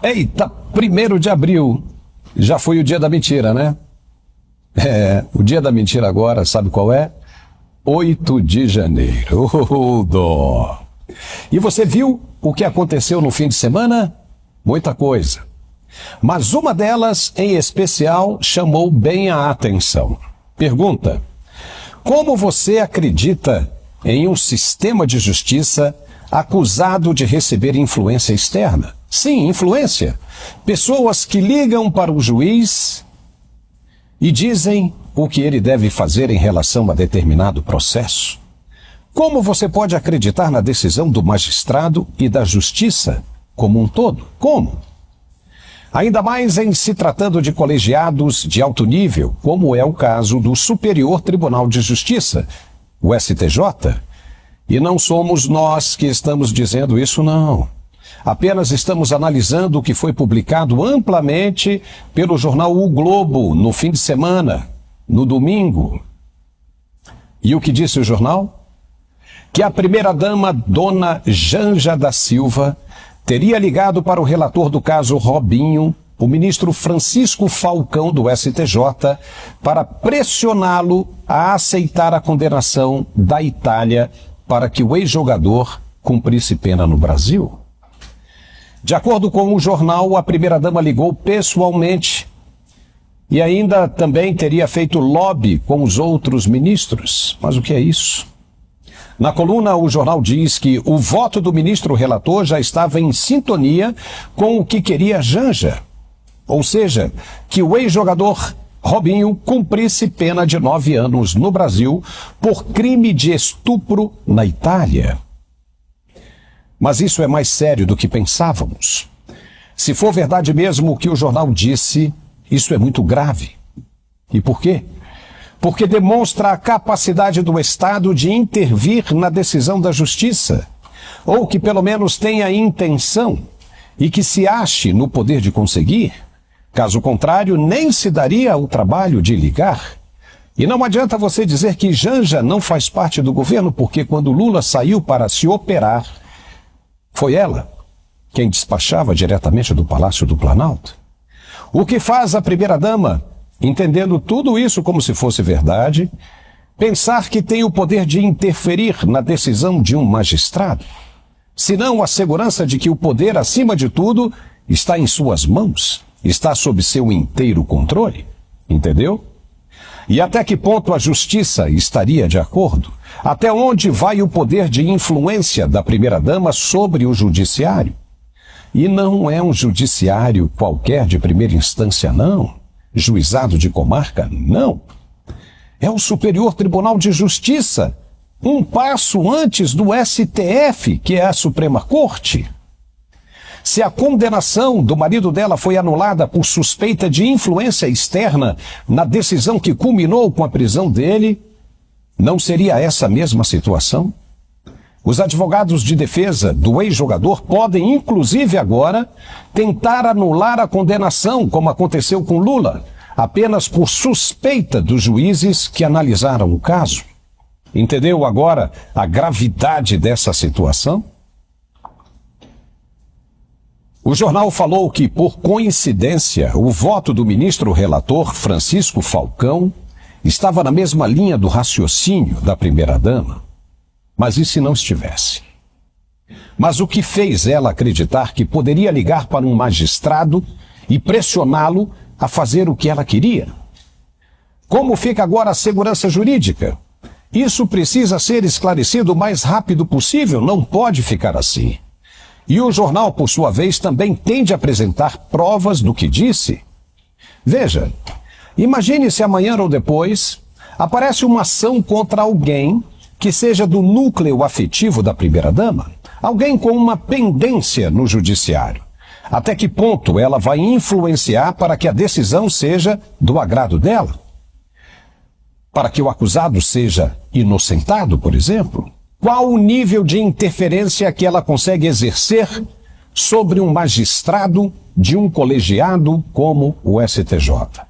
Eita, 1º de abril. Já foi o dia da mentira, né? O dia da mentira agora, sabe qual é? 8 de janeiro. Dó. E você viu o que aconteceu no fim de semana? Muita coisa. Mas uma delas, em especial, chamou bem a atenção. Pergunta: como você acredita em um sistema de justiça acusado de receber influência externa? Sim, influência. Pessoas que ligam para o juiz e dizem o que ele deve fazer em relação a determinado processo. Como você pode acreditar na decisão do magistrado e da justiça como um todo? Como? Ainda mais em se tratando de colegiados de alto nível, como é o caso do Superior Tribunal de Justiça, o STJ. E não somos nós que estamos dizendo isso, não. Apenas estamos analisando o que foi publicado amplamente pelo jornal O Globo no fim de semana, no domingo. E o que disse o jornal? Que a primeira-dama, dona Janja da Silva, teria ligado para o relator do caso Robinho, o ministro Francisco Falcão do STJ, para pressioná-lo a aceitar a condenação da Itália para que o ex-jogador cumprisse pena no Brasil. De acordo com o jornal, a primeira-dama ligou pessoalmente e ainda também teria feito lobby com os outros ministros. Mas o que é isso? Na coluna, o jornal diz que o voto do ministro relator já estava em sintonia com o que queria Janja. Ou seja, que o ex-jogador Robinho cumprisse pena de 9 anos no Brasil por crime de estupro na Itália. Mas isso é mais sério do que pensávamos. Se for verdade mesmo o que o jornal disse, isso é muito grave. E por quê? Porque demonstra a capacidade do Estado de intervir na decisão da justiça, ou que pelo menos tenha a intenção e que se ache no poder de conseguir. Caso contrário, nem se daria o trabalho de ligar. E não adianta você dizer que Janja não faz parte do governo, porque quando Lula saiu para se operar, foi ela quem despachava diretamente do Palácio do Planalto. O que faz a primeira-dama, entendendo tudo isso como se fosse verdade, pensar que tem o poder de interferir na decisão de um magistrado? Senão a segurança de que o poder, acima de tudo, está em suas mãos, está sob seu inteiro controle. Entendeu? E até que ponto a justiça estaria de acordo? Até onde vai o poder de influência da primeira-dama sobre o judiciário? E não é um judiciário qualquer de primeira instância, não. Juizado de comarca, não. É o Superior Tribunal de Justiça, um passo antes do STF, que é a Suprema Corte. Se a condenação do marido dela foi anulada por suspeita de influência externa na decisão que culminou com a prisão dele, não seria essa a mesma situação? Os advogados de defesa do ex-jogador podem, inclusive agora, tentar anular a condenação, como aconteceu com Lula, apenas por suspeita dos juízes que analisaram o caso. Entendeu agora a gravidade dessa situação? O jornal falou que, por coincidência, o voto do ministro relator Francisco Falcão estava na mesma linha do raciocínio da primeira-dama. Mas e se não estivesse? Mas o que fez ela acreditar que poderia ligar para um magistrado e pressioná-lo a fazer o que ela queria? Como fica agora a segurança jurídica? Isso precisa ser esclarecido o mais rápido possível, não pode ficar assim. E o jornal, por sua vez, também tem de apresentar provas do que disse. Veja, imagine se amanhã ou depois aparece uma ação contra alguém que seja do núcleo afetivo da primeira-dama, alguém com uma pendência no judiciário. Até que ponto ela vai influenciar para que a decisão seja do agrado dela? Para que o acusado seja inocentado, por exemplo? Qual o nível de interferência que ela consegue exercer sobre um magistrado de um colegiado como o STJ?